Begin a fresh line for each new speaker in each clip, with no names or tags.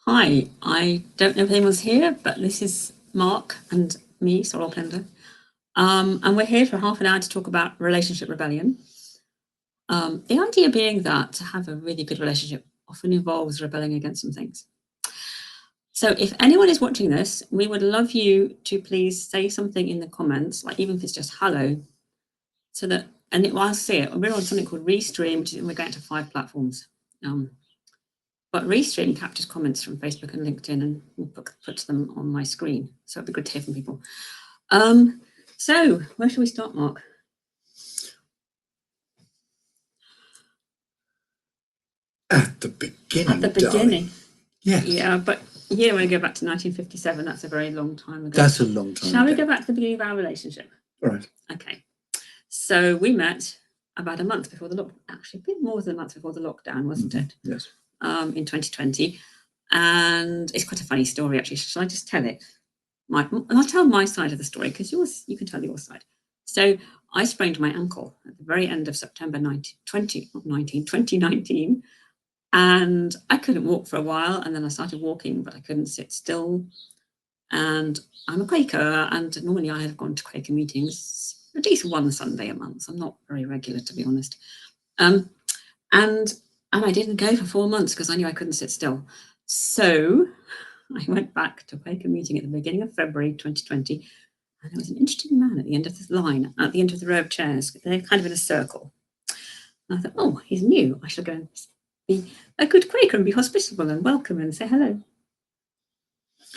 Hi, I don't know if anyone's here, but this is Mark and me, Sorrel Pindar. And we're here for half an hour to talk about relationship rebellion. The idea being that to have a really good relationship often involves rebelling against some things. So if anyone is watching this, we would love you to please say something in the comments, like even if it's just hello, so that, and I'll see it. We're on something called Restream, which is, we're going to 5 platforms. But Restream captures comments from Facebook and LinkedIn and puts them on my screen. So it'd be good to hear from people. So where should we start, Mark?
At the beginning.
At the beginning.
Darling. Yes.
Yeah, but you don't want to go back to 1957. That's a very long time ago.
That's a long time
Shall
ago.
we go back to the beginning of our relationship?
All right.
Okay. So we met about a month before the lockdown. Actually, a bit more than a month before the lockdown, wasn't it?
Yes.
In 2020. And it's quite a funny story, actually. Shall I just tell it? I'll tell my side of the story because you can tell your side. So I sprained my ankle at the very end of September 2019, and I couldn't walk for a while, and then I started walking, but I couldn't sit still. And I'm a Quaker, and normally I have gone to Quaker meetings at least one Sunday a month. I'm not very regular, to be honest. And I didn't go for 4 months because I knew I couldn't sit still. So I went back to a Quaker meeting at the beginning of February 2020, and there was an interesting man at the end of the line, at the end of the row of chairs. They're kind of in a circle. And I thought, oh, he's new. I shall go and be a good Quaker and be hospitable and welcome and say hello.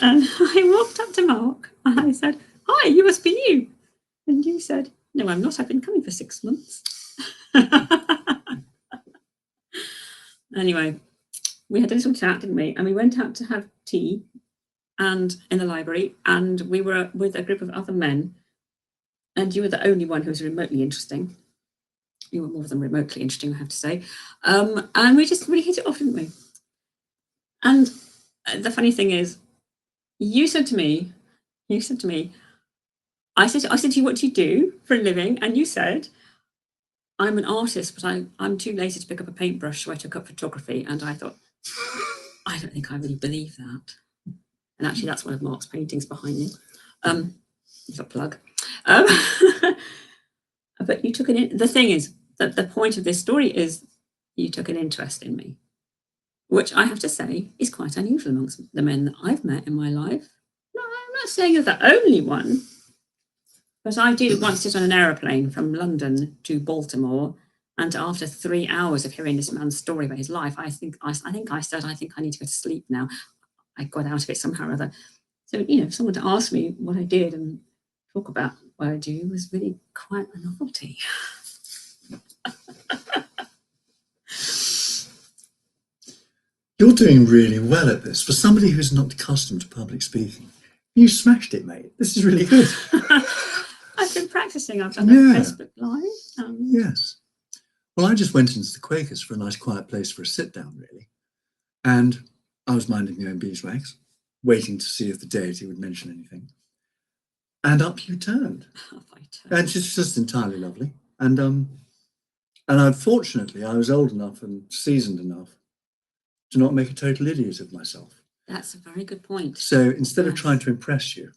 And I walked up to Mark and I said, hi, you must be new. And you said, no, I'm not. I've been coming for 6 months. Anyway, we had a little chat, didn't we? And we went out to have tea and in the library, and we were with a group of other men, and you were the only one who was remotely interesting. You were more than remotely interesting, I have to say. And we just really hit it off, didn't we? And the funny thing is, you said to me, I said to you, what do you do for a living? And you said, I'm an artist, but I'm too lazy to pick up a paintbrush, so I took up photography. And I thought, I don't think I really believe that. And actually, that's one of Mark's paintings behind me. It's a plug. But you took it in. The thing is that the point of this story is you took an interest in me, which I have to say is quite unusual amongst the men that I've met in my life. No, I'm not saying you're the only one, but I did once sit on an aeroplane from London to Baltimore, and after 3 hours of hearing this man's story about his life, I think I said, I think I need to go to sleep now. I got out of it somehow or other. So, if someone to ask me what I did and talk about what I do was really quite a novelty.
You're doing really well at this. For somebody who's not accustomed to public speaking, you smashed it, mate. This is really good.
I've been practicing. I've done a Facebook Live.
Yes. Well, I just went into the Quakers for a nice quiet place for a sit-down, really. And I was minding my own beeswax, waiting to see if the deity would mention anything. And up you turned. And it's just entirely lovely. And unfortunately, I was old enough and seasoned enough to not make a total idiot of myself.
That's a very good point.
So instead of trying to impress you,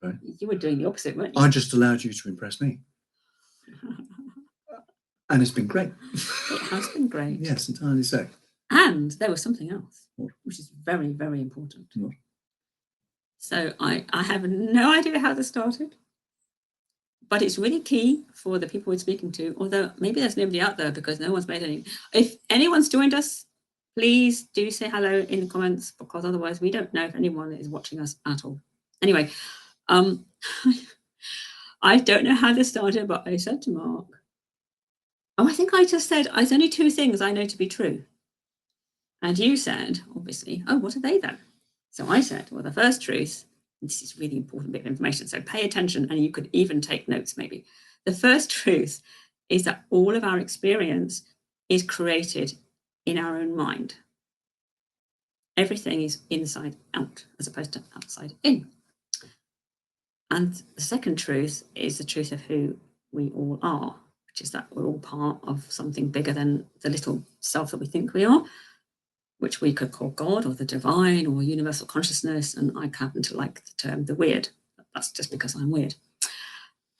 right,
you were doing the opposite, weren't you?
I just allowed you to impress me. And it's been great.
It has been great.
Yes, entirely so.
And there was something else, which is very, very important.
What?
So I have no idea how this started, but it's really key for the people we're speaking to, although maybe there's nobody out there because no one's made any. If anyone's joined us, please do say hello in the comments, because otherwise we don't know if anyone is watching us at all. Anyway, I don't know how this started, but I said to Mark, I think I just said, there's only 2 things I know to be true. And you said, obviously, oh, what are they then? So I said, well, the first truth, this is really important bit of information, so pay attention, and you could even take notes maybe. The first truth is that all of our experience is created in our own mind. Everything is inside out as opposed to outside in. And the second truth is the truth of who we all are, which is that we're all part of something bigger than the little self that we think we are. which we could call God or the divine or universal consciousness, and I happen to like the term the weird. That's just because I'm weird.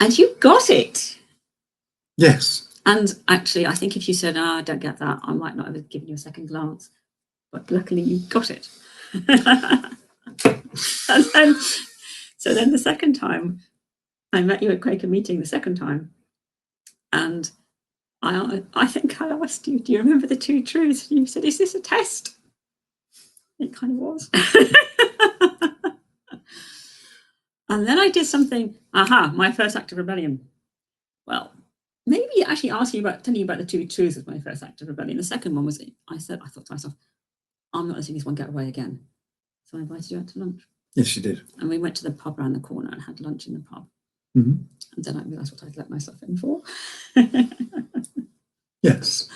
And you got it.
Yes.
And actually, I think if you said, I don't get that, I might not have given you a second glance. But luckily you got it. So then the second time, I met you at Quaker meeting the second time. And I think I asked you, do you remember the 2 truths? And you said, is this a test? It kind of was. And then I did something, my first act of rebellion. Well, maybe actually telling you about the 2 truths was my first act of rebellion. The second one was, I thought to myself, I'm not letting this one get away again. So I invited you out to lunch.
Yes, you did.
And we went to the pub around the corner and had lunch in the pub.
Mm-hmm.
And then I realised what I'd let myself in for.
Yes.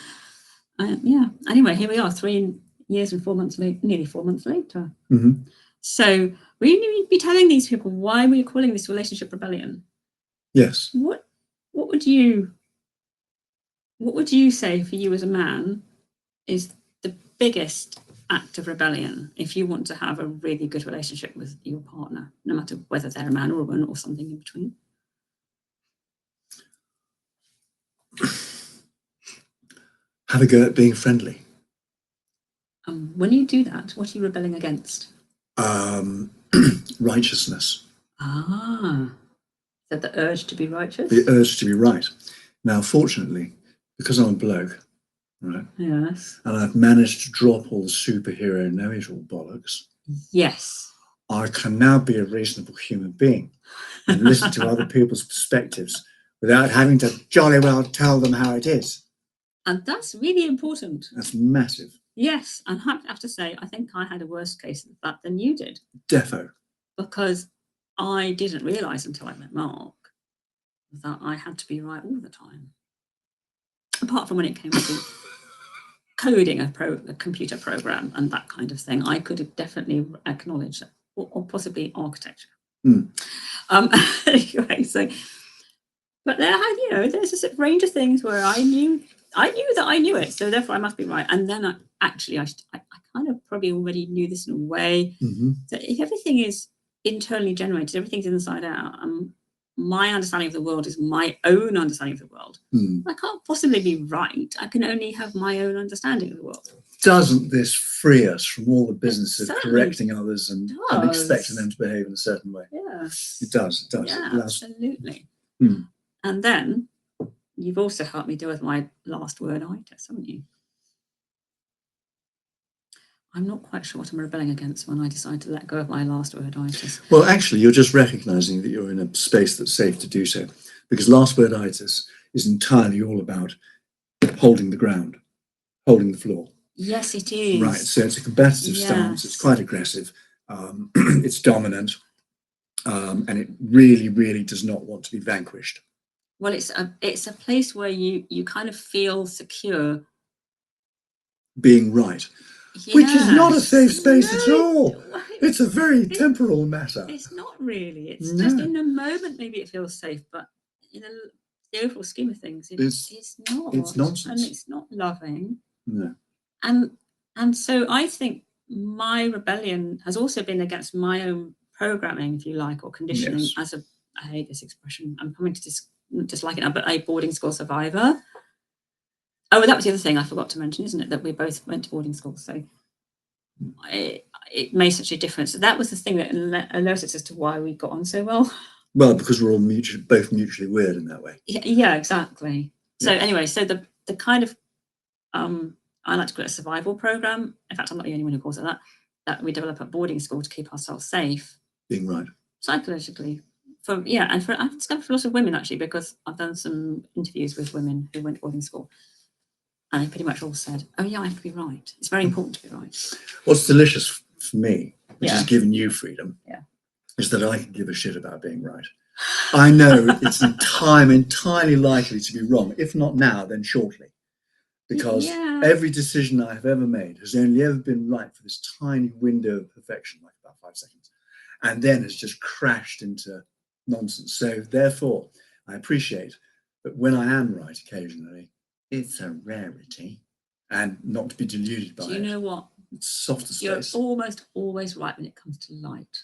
Yeah. Anyway, here we are, 3 years and 4 months later, nearly 4 months later.
Mm-hmm.
So we need to be telling these people why we're calling this relationship rebellion.
Yes.
What would you say for you as a man is the biggest act of rebellion if you want to have a really good relationship with your partner, no matter whether they're a man or a woman or something in between?
Have a go at being friendly.
When you do that, what are you rebelling against?
Righteousness.
So the urge to be righteous?
The urge to be right. Now, fortunately, because I'm a bloke, right?
Yes.
And I've managed to drop all the superhero know-it-all bollocks.
Yes.
I can now be a reasonable human being and listen to other people's perspectives without having to jolly well tell them how it is.
And that's really important.
That's massive.
Yes. And I have to say, I think I had a worse case of that than you did.
Defo.
Because I didn't realise until I met Mark that I had to be right all the time. Apart from when it came to coding a computer program and that kind of thing, I could have definitely acknowledged that, or possibly architecture. Anyway, so, but there's a range of things where I knew that I knew it, so therefore I must be right. And then I kind of probably already knew this in a way.
Mm-hmm.
That if everything is internally generated, everything's inside out, my understanding of the world is my own understanding of the world. I can't possibly be right. I can only have my own understanding of the world.
Doesn't this free us from all the business of correcting others and expecting them to behave in a certain way?
Yes.
It does.
Yeah, absolutely.
Mm.
And then you've also helped me deal with my last word itis, haven't you? I'm not quite sure what I'm rebelling against when I decide to let go of my last word itis.
Well, actually, you're just recognising that you're in a space that's safe to do so, because last word itis is entirely all about holding the ground, holding the floor.
Yes, it is.
Right, so it's a combative stance, it's quite aggressive, it's dominant, and it really, really does not want to be vanquished.
Well, it's a place where you kind of feel secure.
Being right. Yes. Which is not a safe space at all. It's a very temporal matter.
It's not really. It's just in the moment maybe it feels safe, but in the overall scheme of things, it's not.
It's nonsense.
And it's not loving.
No.
And so I think my rebellion has also been against my own programming, if you like, or conditioning.
Yes.
I hate this expression. I'm coming to dislike it now, but a boarding school survivor. Oh, that was the other thing I forgot to mention, isn't it? That we both went to boarding school, so it made such a difference. That was the thing that alerted us to why we got on so well.
Well, because we're all both mutually weird in that way.
Yeah, exactly. So anyway, so the kind of I like to call it a survival program. In fact, I'm not the only one who calls it that we develop at boarding school to keep ourselves safe.
Being right.
Psychologically. I've discovered for a lot of women, actually, because I've done some interviews with women who went to boarding school. And they pretty much all said, oh, yeah, I have to be right. It's very important to be right.
What's delicious for me, which has given you freedom, is that I can give a shit about being right. I know it's entirely likely to be wrong. If not now, then shortly. Because every decision I have ever made has only ever been right for this tiny window of perfection, like about 5 seconds. And then has just crashed into nonsense. So therefore, I appreciate that when I am right occasionally, it's a rarity, and not to be deluded by it.
Do you know what?
It's softer
You're
space.
almost always right when it comes to light.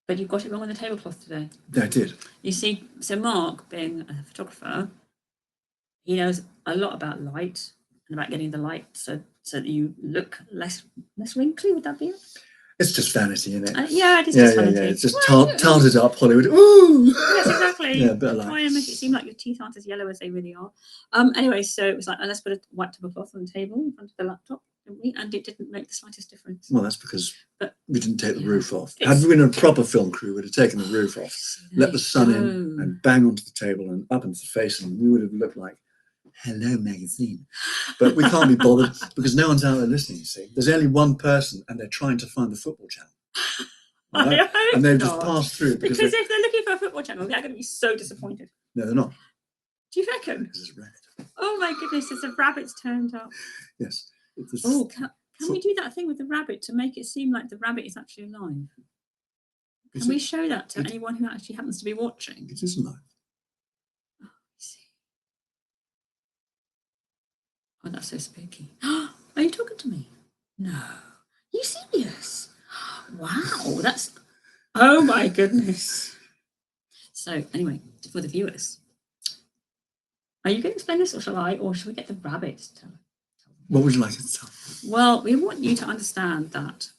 But you got it wrong on the tablecloth today.
I did.
You see, so Mark, being a photographer, he knows a lot about light and about getting the light so that you look less wrinkly. Would that be it?
It's just vanity, isn't it?
Yeah, it is just vanity.
Yeah. It's just tarted up Hollywood. Ooh!
Yes, exactly.
Yeah, a bit of
Try and make it seem like your teeth aren't as yellow as they really are. Anyway, so it was like, let's put a white tablecloth on the table in front of the laptop, didn't we? And it didn't make the slightest difference.
Well, that's because we didn't take the roof off.
It's-
Had we been a proper film crew, we'd have taken the roof off, let the sun in, and bang onto the table and up into the face, and we would have looked like Hello Magazine. But we can't be bothered because no one's out there listening, you see. There's only one person and they're trying to find the football channel. Right? And they've just passed through.
Because if they're looking for a football channel, they're going to be so disappointed.
No, they're not.
Do you reckon?
Because there's a rabbit.
Oh my goodness, there's a rabbit's turned up.
Yes.
Oh, can we do that thing with the rabbit to make it seem like the rabbit is actually alive? Can we show that to anyone who actually happens to be watching?
It is alive.
Oh, that's so spooky. Are you talking to me? No. Are you serious? Wow, that's... Oh my goodness. So anyway, for the viewers, are you going to explain this or shall I? Or should we get the rabbit to tell?
What would you like to tell?
Well, we want you to understand that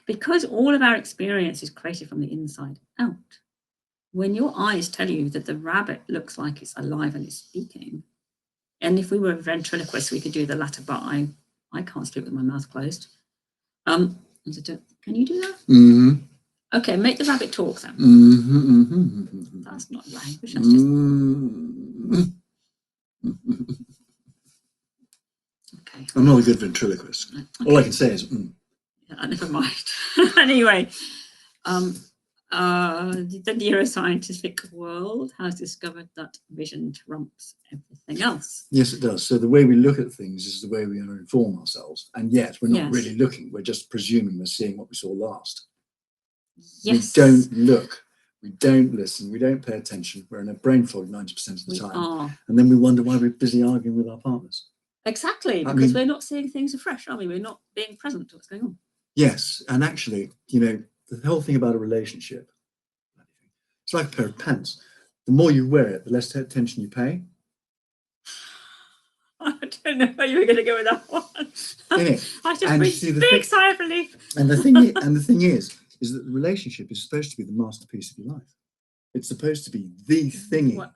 because all of our experience is created from the inside out, when your eyes tell you that the rabbit looks like it's alive and it's speaking, and if we were ventriloquists, we could do the latter, but I can't speak with my mouth closed. Can you do that?
Mm-hmm.
Okay, make the rabbit talk then.
Mm-hmm.
That's not language, that's just... Okay.
I'm not a good ventriloquist. Okay. All I can say is,
Yeah, never mind. Anyway, the neuroscientific world has discovered that vision trumps everything else.
Yes, it does. So the way we look at things is the way we inform ourselves. And yet we're not really looking. We're just presuming we're seeing what we saw last.
Yes.
We don't look. We don't listen. We don't pay attention. We're in a brain fog 90% of the time. And then we wonder why we're busy arguing with our partners.
Exactly, because we're not seeing things afresh, are we? We're not being present to what's going on.
Yes, and actually, the whole thing about a relationship, it's like a pair of pants. The more you wear it, the less attention you pay.
I don't know how you were going to go with that one. I just breathed a big sigh of relief.
And the thing is that the relationship is supposed to be the masterpiece of your life. It's supposed to be the thingy,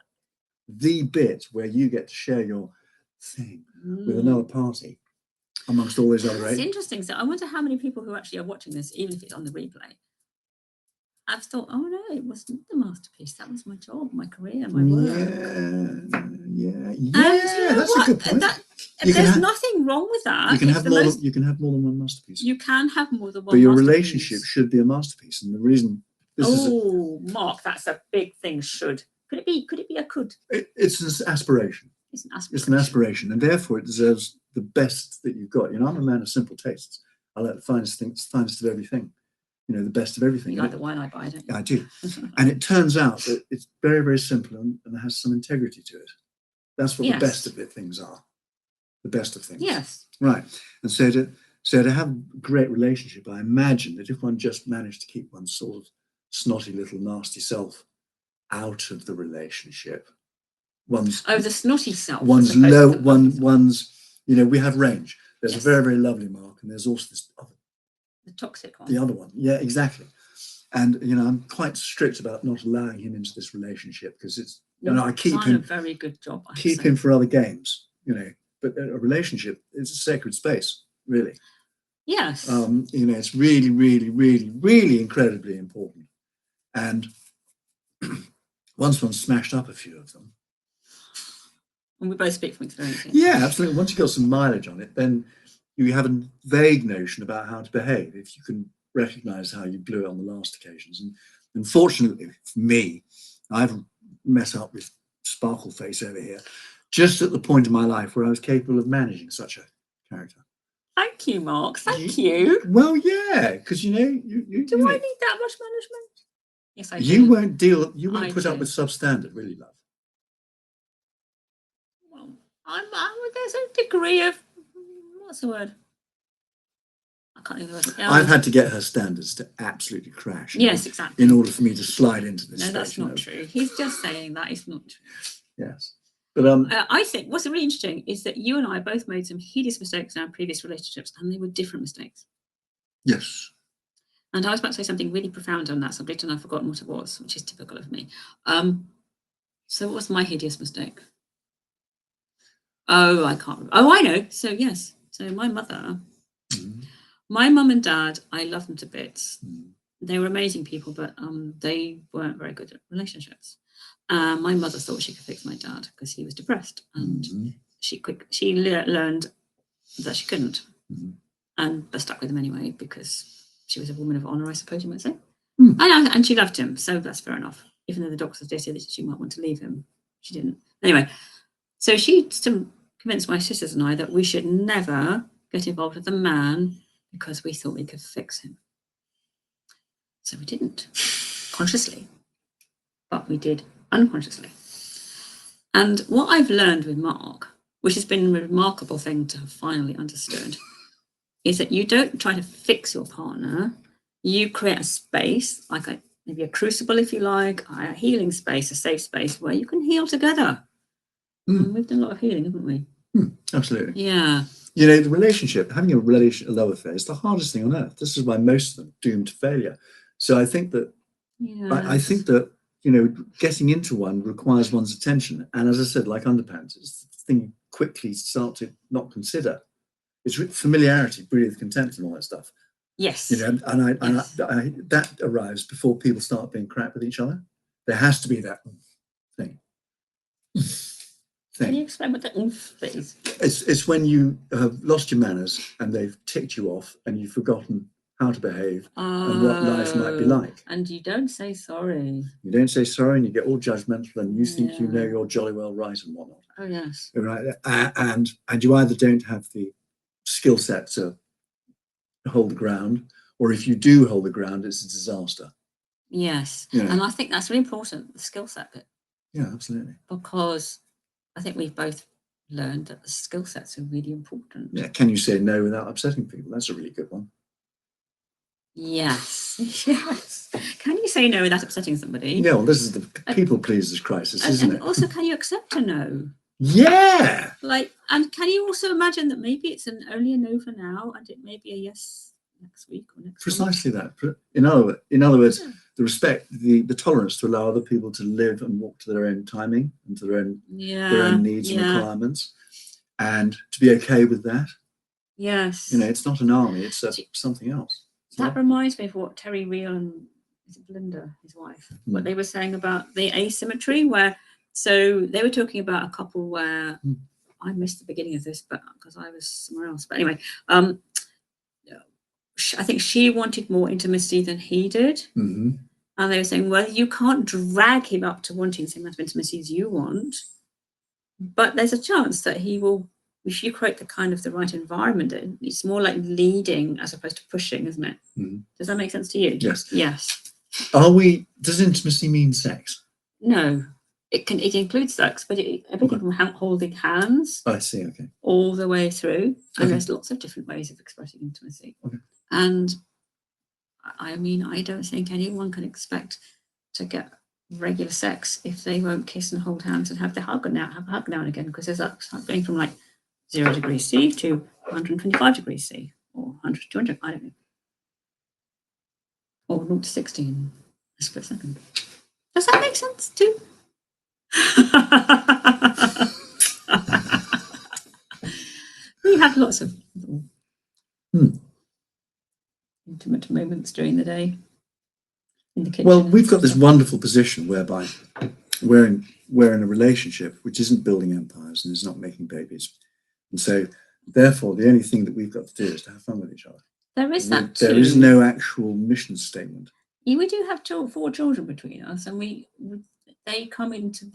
the bit where you get to share your thing with another party amongst all those other...
It's interesting. So I wonder how many people who actually are watching this, even if it's on the replay, I've thought, oh no, it wasn't the masterpiece. That was my job, my career, my work.
Yeah, that's a good point.
There's nothing wrong with that.
You can have more than one masterpiece.
You can have more than one.
But your relationship should be a masterpiece, and the reason
Mark, that's a big thing. Should. Could it be a could?
It's an aspiration. It's an aspiration, and therefore it deserves the best that you've got. I'm a man of simple tastes. I like the finest of everything. The best of everything.
You like the wine I buy, don't you?
I do. And it turns out that it's very, very simple and has some integrity to it. That's what the best of things are. The best of things.
Yes.
Right. And so to have a great relationship, I imagine that if one just managed to keep one's sort of snotty little nasty self out of the relationship,
the snotty self.
One's we have range. There's a very, very lovely Mark, and there's also this other.
The toxic one.
The other one. Yeah, exactly. And, I'm quite strict about not allowing him into this relationship because it's, I keep him.
A very good job.
Keep him for other games, but a relationship is a sacred space, really.
Yes.
It's really, really, really, really incredibly important. And once one smashed up a few of them.
And we both speak from experience.
Yeah, absolutely. Once you've got some mileage on it, then you have a vague notion about how to behave if you can recognize how you blew it on the last occasions. And unfortunately for me, I've met up with Sparkle Face over here just at the point in my life where I was capable of managing such a character.
Thank you, Mark. Thank you.
Well, yeah, because you
do I need that much management? Yes, I do.
You won't put up with substandard, really, love.
Well, there's a degree of, what's the word? I can't think of the word.
I've had to get her standards to absolutely crash.
Yes, exactly.
In order for me to slide into this.
No, that's not true. He's just saying that is not true.
Yes. But
I think what's really interesting is that you and I both made some hideous mistakes in our previous relationships, and they were different mistakes.
Yes.
And I was about to say something really profound on that subject, and I've forgotten what it was, which is typical of me. So what was my hideous mistake? Oh, I can't remember. Oh, I know. So yes. So my mother, my mum and dad, I love them to bits. They were amazing people, but they weren't very good at relationships. My mother thought she could fix my dad because he was depressed, and she learned that she couldn't, and but stuck with him anyway because she was a woman of honour, I suppose you might say. And she loved him, so that's fair enough. Even though the doctors did say that she might want to leave him, she didn't. Anyway, so she convinced my sisters and I that we should never get involved with a man because we thought we could fix him. So we didn't, consciously, but we did unconsciously. And what I've learned with Mark, which has been a remarkable thing to have finally understood, is that you don't try to fix your partner. You create a space, like maybe a crucible, if you like, a healing space, a safe space where you can heal together. And we've done a lot of healing, haven't we?
Absolutely.
Yeah.
You know, the relationship, having a love affair is the hardest thing on earth. This is why most of them are doomed to failure. So I think that, I think that, you know, getting into one requires one's attention. And as I said, like underpants, it's the thing you quickly start to not consider. It's familiarity, breathe, contempt, and all that stuff.
Yes.
You know, and that arrives before people start being crap with each other. There has to be that thing.
Can you explain what the oomph is?
It's when you have lost your manners and they've ticked you off and you've forgotten how to behave and what life might be like.
And you don't say sorry.
You don't say sorry, and you get all judgmental, and you think you know you're jolly well right and whatnot.
Oh yes.
Right, and you either don't have the skill set to hold the ground, or if you do hold the ground, it's a disaster.
Yes,
you know?
And I think that's really important, the skill set bit.
Yeah, absolutely.
Because I think we've both learned that the skill sets are really important.
Yeah, can you say no without upsetting people? That's a really good one.
Yes, yes. Can you say no without upsetting somebody?
Yeah, well, this is the people pleasers crisis, isn't it?
Also, can you accept a no?
Yeah.
And can you also imagine that maybe it's only a no for now, and it may be a yes next week or next
Precisely month? That. In other words, the respect, the tolerance to allow other people to live and walk to their own timing and to their own needs and requirements, and to be okay with that.
Yes.
You know, it's not an army; it's something else.
That reminds me of what Terry Real and Belinda, his wife, what they were saying about the asymmetry, so they were talking about a couple where I missed the beginning of this, but because I was somewhere else. But anyway, I think she wanted more intimacy than he did. And they were saying, well, you can't drag him up to wanting the same amount of intimacy as you want, but there's a chance that he will. If you create the right environment, it's more like leading as opposed to pushing, isn't it? Does that make sense to you?
Yes.
Yes.
Does intimacy mean sex?
No, it includes sex, but everything from holding hands.
I see. Okay.
All the way through, and there's lots of different ways of expressing intimacy.
Okay.
And I mean, I don't think anyone can expect to get regular sex if they won't kiss and hold hands and have a hug now and again, because there's going from 0 degrees C to 125 degrees C, or 100 to 200, I don't know. Or 0 to 60 in a split second. Does that make sense too? We have lots of intimate moments during the day in the kitchen.
Well, we've got this wonderful position whereby we're in a relationship which isn't building empires and is not making babies. And so, therefore, the only thing that we've got to do is to have fun with each other.
There is that too.
There is no actual mission statement.
We do have 4 children between us, and they come into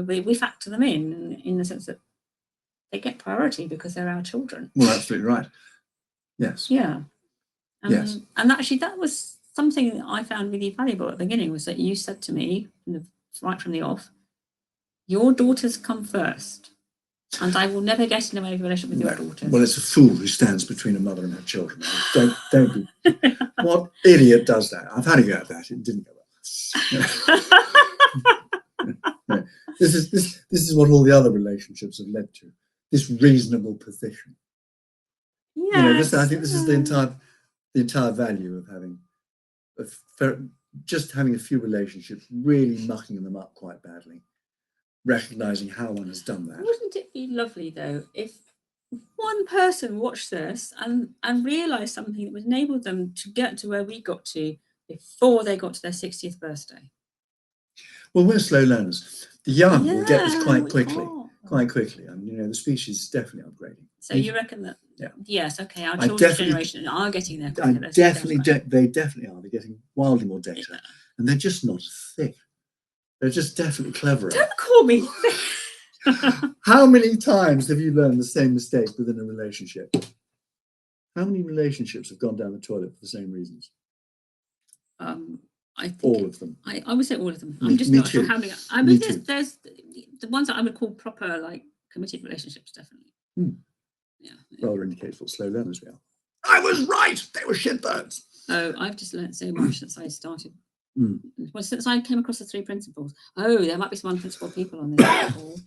we factor them in the sense that they get priority because they're our children.
Well, absolutely right. Yes.
Yeah.
Yes.
And actually, that was something that I found really valuable at the beginning, was that you said to me right from the off, your daughters come first. And I will never get in a relationship with your daughters.
Well, it's a fool who stands between a mother and her children. Don't be. What idiot does that? I've had a go at that. It didn't go well. No. This is what all the other relationships have led to. This reasonable position.
Yes.
I think this is the entire value of having just having a few relationships, really mucking them up quite badly, recognizing how one has done that.
Wouldn't it be lovely though if one person watched this and realized something that would enable them to get to where we got to before they got to their 60th birthday?
Well, we're slow learners. The young will get this quite
we
quickly.
are.
Quite quickly. I mean, the species is definitely upgrading.
So you reckon that?
Yeah.
Yes. Okay. Our children's generation are getting there quicker.
They definitely are. They're getting wildly more data,
Yeah.
and they're just not thick. They're just definitely cleverer.
Don't call me thick.
How many times have you learned the same mistake within a relationship? How many relationships have gone down the toilet for the same reasons?
I think
all of them.
I would say all of them. I'm just not sure how many. I mean, there's the ones that I would call proper, like, committed relationships, definitely. Yeah.
Rather indicates what slow learners we are. I was right. They were shitbirds.
Oh, I've just learnt so much since I started. Well, since I came across the 3 principles. Oh, there might be some unprincipled people on this call.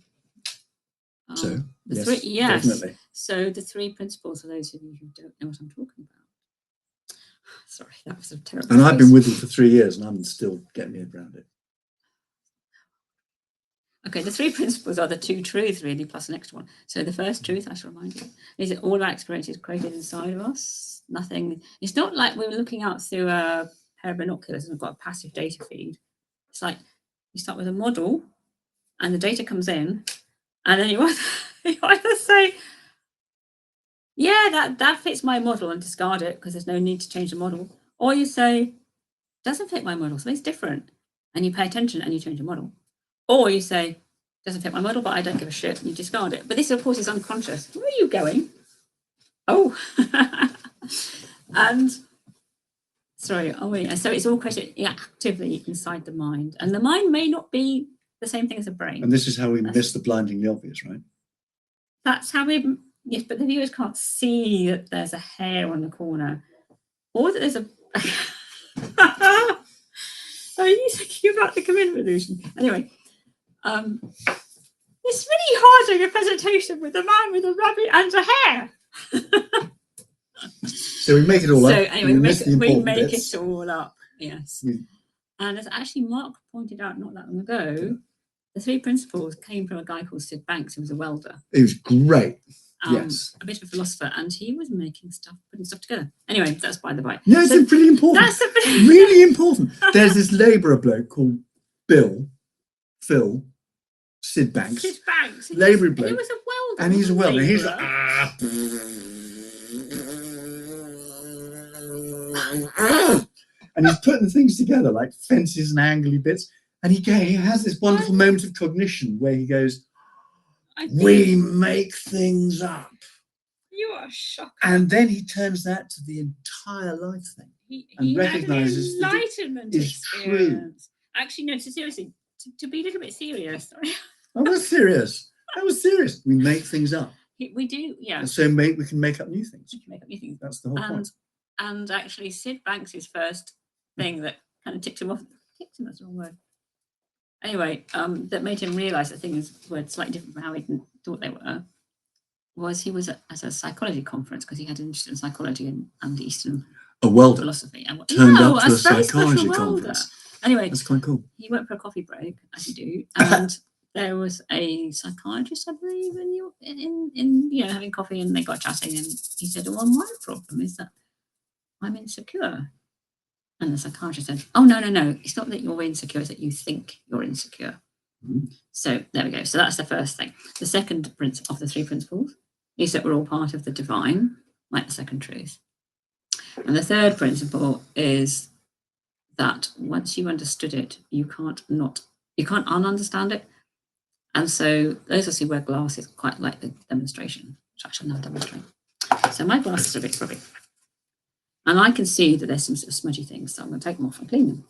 So
the
yes,
3, yes.
Definitely.
So the 3 principles, for those of you who don't know what I'm talking about. Sorry, that was a terrible.
And I've been with you for 3 years, and I'm still getting my head around it.
Okay, the 3 principles are the 2 truths, really, plus an extra one. So the first truth, I should remind you, is that all our experience is created inside of us. Nothing. It's not like we were looking out through a pair of binoculars and we've got a passive data feed. It's like you start with a model, and the data comes in, and then you either say, yeah, that fits my model, and discard it because there's no need to change the model. Or you say, doesn't fit my model, something's different. And you pay attention and you change the model. Or you say, doesn't fit my model, but I don't give a shit, and you discard it. But this, of course, is unconscious. Where are you going? Oh. And, sorry, so it's all created actively inside the mind. And the mind may not be the same thing as the brain.
And this is how we miss the blindingly obvious, right?
That's how we, yes, but the viewers can't see that there's a hair on the corner, or that there's a. Are you thinking about the commitment illusion? Anyway, it's really hard doing a presentation with a man with a rabbit and a hare.
So we make it all up.
So anyway, we make it all up. Yes. And as actually Mark pointed out not that long ago, the 3 principles came from a guy called Sid Banks, who was a welder.
He was great. Yes.
A bit of a philosopher, and he was making stuff, putting stuff together. Anyway, that's by the by.
No, it's really important. That's really important. There's this labourer bloke called Phil, Sid Banks.
Sid Banks.
Labourer bloke.
He was a welder.
And he's a welder. He's like, and he's putting things together like fences and angly bits. And he has this wonderful moment of cognition where he goes, we make things up.
You are shocked.
And then he turns that to the entire life thing.
He recognizes that it is true. Actually, no, so seriously, to be a little bit serious.
I was serious. I was serious. We make things up.
We do, yeah.
And so we can make up new things.
We can make up new things.
That's the whole point.
And actually, Sid Banks' first thing that kind of ticked him off, that's the wrong word. Anyway, that made him realise that things were slightly different from how he thought they were, was he was at a psychology conference because he had an interest in psychology and Eastern philosophy. And
turned up to a psychology conference.
Anyway,
that's quite cool.
He went for a coffee break, as you do, and there was a psychiatrist, I believe, in having coffee, and they got chatting, and he said, well, my problem is that I'm insecure. And the psychiatrist said, oh, no, it's not that you're insecure, it's that you think you're insecure. So there we go. So that's the first thing. The second of the 3 principles is that we're all part of the divine, like the second truth. And the third principle is that once you understood it, you can't ununderstand it. And so those of us who wear glasses quite like the demonstration, which I shall now demonstrate. So my glasses are a bit grubby. And I can see that there's some sort of smudgy things, so I'm going to take them off and clean them.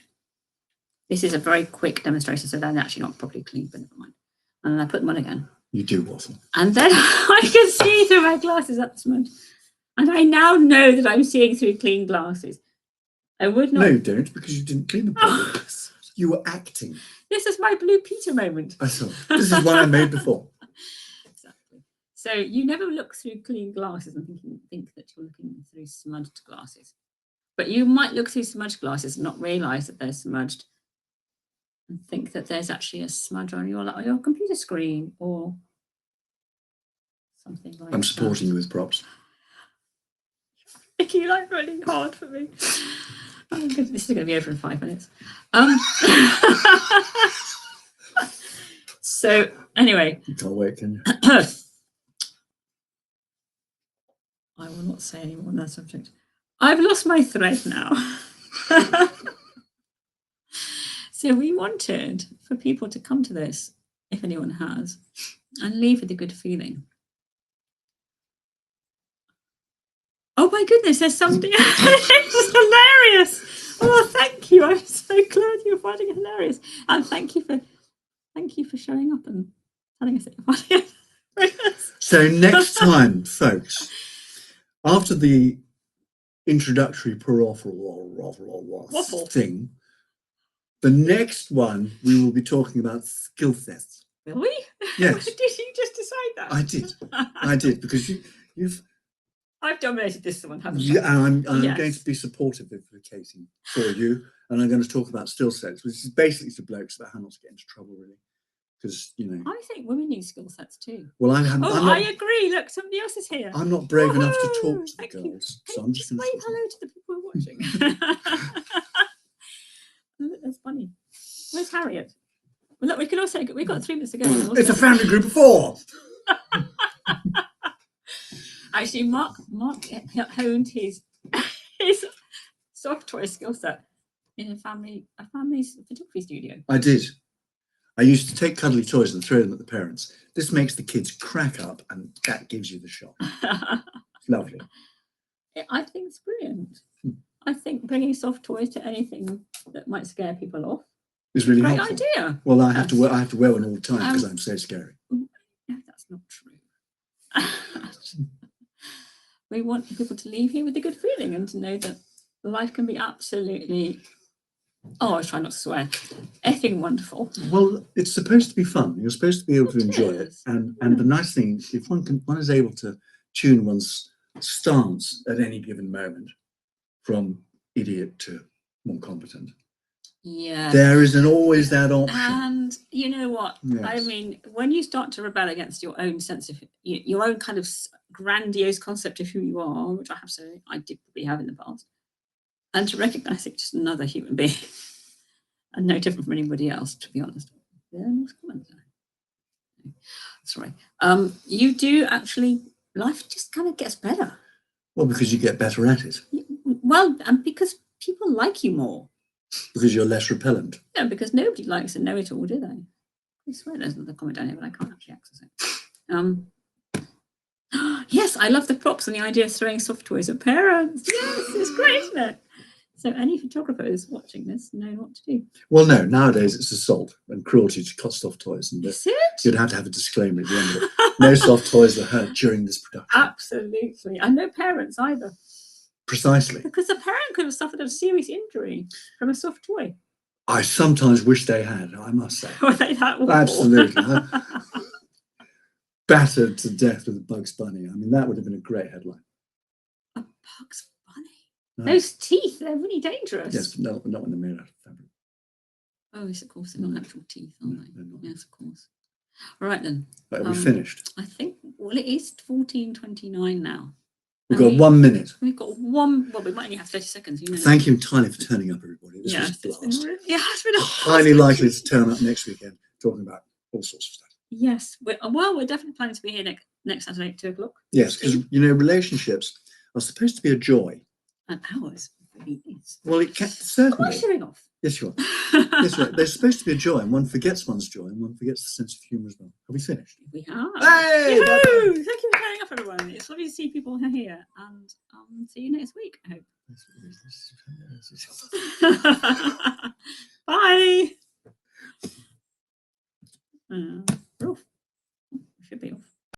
This is a very quick demonstration, so they're actually not properly clean, but never mind. And then I put them on again.
You do waffle.
And then I can see through my glasses at the smudge. And I now know that I'm seeing through clean glasses. I would not.
No, you don't, because you didn't clean them properly. You were acting.
This is my Blue Peter moment.
I saw. This is one I made before.
Exactly. So you never look through clean glasses and think that you're looking through smudged glasses. But you might look through smudged glasses and not realise that they're smudged and think that there's actually a smudge on your computer screen or something like that.
I'm supporting you with props.
You like running hard for me. Oh, goodness, this is going to be over in 5 minutes. So anyway,
You can't wait, can you?
I will not say any more on that subject. I've lost my thread now. So we wanted for people to come to this, if anyone has, and leave with a good feeling. Oh my goodness, there's somebody. It's hilarious. Oh, thank you. I'm so glad you're finding it hilarious. And thank you for showing up and telling us that you're finding it hilarious.
So next time, folks, after the introductory
Waffle
thing, the next one we will be talking about skill sets.
Will we?
Yes.
Did you just decide that?
I did, because you've.
I've dominated this one, haven't I?
Yeah, I'm
Yes.
going to be supportive of Katie for you, and I'm going to talk about skill sets, which is basically to blokes about how not to get into trouble, really, because
I think women need skill sets too.
Well, I
agree. Look, somebody else is here.
I'm not brave enough to talk to the
Thank
girls,
you.
so I'm just going
wave
to
hello to the people who are watching. That's funny. Where's Harriet? Well, look, we can also we've got 3 minutes to go.
It's a family group of 4.
Actually, Mark honed his soft toy skill set in a family's photography studio.
I did. I used to take cuddly toys and throw them at the parents. This makes the kids crack up, and that gives you the shock. Lovely.
I think it's brilliant. I think bringing soft toys to anything that might scare people off
is really
great
helpful.
Idea.
Well, I have to wear one all the time because I'm so scary.
No, that's not true. We want people to leave here with a good feeling and to know that life can be absolutely, I try not to swear, effing wonderful.
Well, it's supposed to be fun. You're supposed to be able to enjoy it. And the nice thing, if one is able to tune one's stance at any given moment from idiot to more competent.
Yeah.
There isn't always that option.
And you know what?
Yes.
I mean, when you start to rebel against your own sense of your own kind of grandiose concept of who you are, which I did probably have in the past, and to recognize it's just another human being and no different from anybody else, to be honest. Sorry. You do actually, life just kind of gets better.
Well, because you get better at it.
Well, and because people like you more.
Because you're less repellent.
Yeah, because nobody likes a know-it-all, do they? I swear there's another comment down here, but I can't actually access it. Yes, I love the props and the idea of throwing soft toys at parents. Yes, it's great, isn't it? So any photographers watching this know what to do.
Well, no, nowadays it's assault and cruelty to cut soft toys. And
is it?
You'd have to have a disclaimer at the end of it. No soft toys were hurt during this production.
Absolutely. And no parents either.
Precisely.
Because the parent could have suffered a serious injury from a soft toy.
I sometimes wish they had, I must say.
Were they that awful?
Absolutely. Battered to death with a Bugs Bunny. I mean, that would have been a great headline.
A Bugs Bunny?
No.
Those teeth, they're really dangerous.
Yes, but not when they're made out of fabric.
Oh, yes, of course. They're not actual teeth, aren't they?
They're not.
Yes, of course. All right, then.
Right, we finished?
I think, well, it is 14:29 now.
We've got 1 minute.
We've got one. Well, we might only have 30 seconds. You know.
Thank you entirely for turning up, everybody. This was a blast.
It's been a
highly likely to turn up next weekend talking about all sorts of stuff.
Yes. We're definitely planning to be here next Saturday at 2:00.
Yes, because, relationships are supposed to be a joy.
And ours really is.
Well, it can certainly.
Am I showing off?
Yes, you are. Yes, right. They're supposed to be a joy, and one forgets one's joy, and one forgets the sense of humour as well. Have we finished?
We have.
Hey!
Thank you for turning up, everyone. It's lovely to see people here, and see you next week, I hope. Bye. could be off.